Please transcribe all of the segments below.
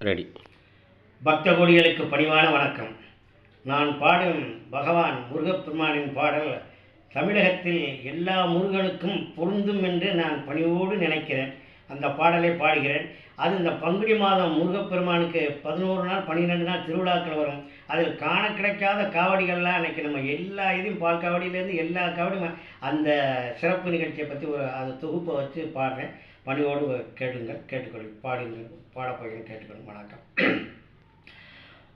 Ready. பக்த கோடிகளுக்கு பணிவான வணக்கம். நான் பாடும் பகவான் முருகப்பெருமானின் பாடல் தமிழகத்தில் எல்லா முருகனுக்கும் பொருந்தும் என்று நான் பணிவோடு நினைக்கிறேன். அந்த பாடலை பாடுகிறேன். அது இந்த பங்குனி மாதம் முருகப்பெருமானுக்கு 11 நாள் 12 நாள் திருவிழாக்கள் வரும். அதில் காண கிடைக்காத காவடிகள்லாம் அன்றைக்கி நம்ம எல்லா இதையும் பால் காவடியிலேருந்து எல்லா காவடியும் அந்த சிறப்பு நிகழ்ச்சியை பற்றி அந்த தொகுப்பை வச்சு பாடுறேன். பணியோடு கேட்டுக்கொள் பாடப்போகிறேன். கேட்டுக்கொள்ளும். வணக்கம்.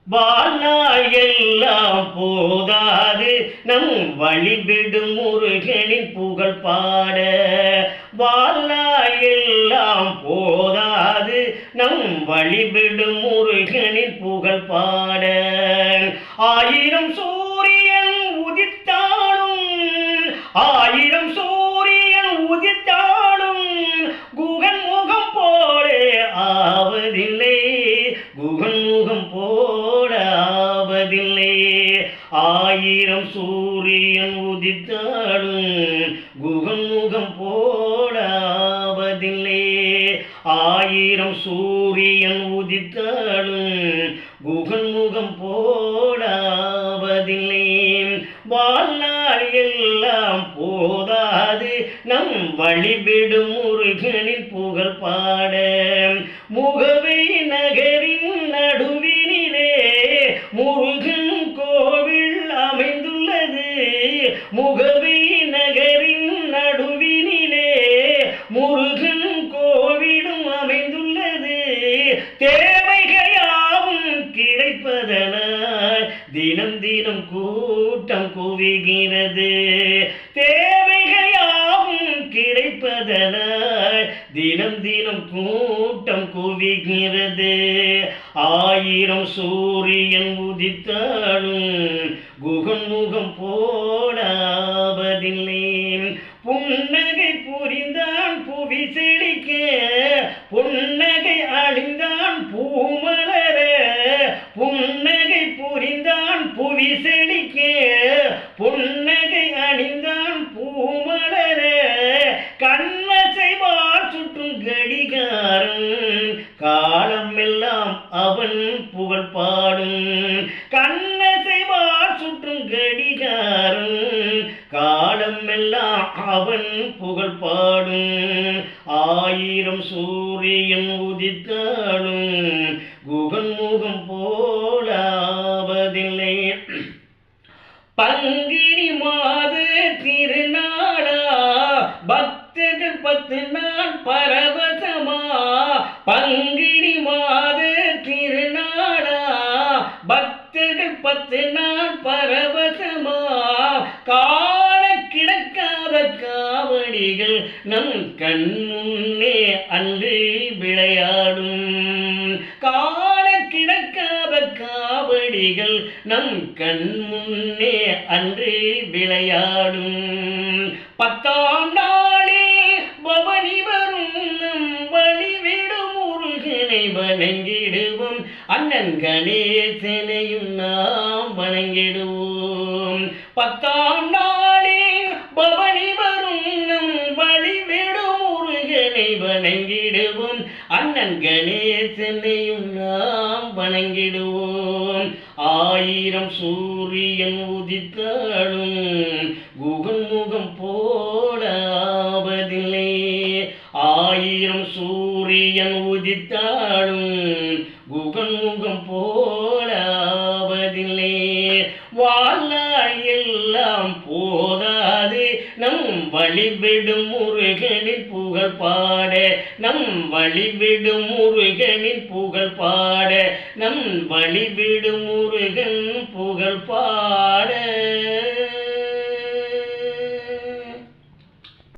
வாழ்நாயெல்லாம் போதாது நம் வழிவிடும் முருகனின் புகழ் பாட. வாழ்நாயெல்லாம் போதாது நம் வழிவிடும் முருகனின் புகழ் பாட. ஆயிரம் சூரியன் உதித்தாலும் குகன் முகம் போல ஆவதில்லை. ஆயிரம் சூரியன் உதித்தாலும் குகன் முகம் போடாவதில்லை. ஆயிரம் சூரியன் உதித்தாலும் குகன் முகம் போடாவதில்லை. வாழ்நாள் எல்லாம் போதாது நம் வழிவிடும் முருகனின் புகழ் பாட. முகவை நகரின் நடுவினிலே முருகன் கோவில் அமைந்துள்ளது. முகவை நகரின் நடுவினிலே முருகன் கோவிலும் அமைந்துள்ளது. தேவைகள் யாவும் கிடைப்பதனால் தினம் தினம் கூட்டம் குவிகிறது. தேவைகள் யாவும் கிடைப்பதனால் தினம் தினம் கூட்டம் குவிகிறது. ஆயிரம் சூரியன் உதித்தாலும் குகன் முகம் போடாவதில்லை. புன்னகை புரிந்தான் புவி செழிக்க, புன்னகை அழிந்தான் பூமலர. புன்னகை புரிந்தான் புவி செழிக்க, புன்னகை அணிந்தான் பூமலர. கண்ணசைவால் சுற்றும் கடிகாரம் காலம் எல்லாம் அவன் புகழ் பாடும். கண்ணசைவால் சுற்றும் கடிகாரம் காலம் எல்லாம் அவன் புகழ் பாடும். ஆயிரம் சூரியன் உதித்தாலும் குகன் முகம் போலாவதில்லை. பங்குனி மாத திருநாளா பக்தர்கள் 10 நாள் பரவசமா. பங்குனி மாத திருநாளா பக்தர்கள் 10 நாள் பரவசமா. காண கிடக்காத காவடிகள் நம் கண் முன்னே அன்று விளையாடும். காண கிடக்காத காவடிகள் நம் கண் முன்னே அன்று விளையாடும். 10ஆம் நாளே பவனி வரும் நம் வழிவிடும் முருகனை வணங்கிடுவோம். அண்ணன் கணேசனையும் நாம் வணங்கிடுவோம். 10ஆம் நாளே பவனி வரும் நம் வழிவிடும் முருகனை வணங்கிடுவோம். அண்ணன் கணேசனையும் நாம் வணங்கிடுவோம். ஆயிரம் சூரியன் உதித்தாலும் குகன் முகம் போடாவதில்லை. ஆயிரம் சூரியன் உதித்தாலும் குகன் முகம் போடாவதில்லை. வாழ்நாள் எல்லாம் போதாது நம் வழிவிடும் முருகனின் புகழ் பாட. நம் வழிவிடும் முருகனின் புகழ் பாட. நம் வழிவிடும் முருகன் புகழ் பாட.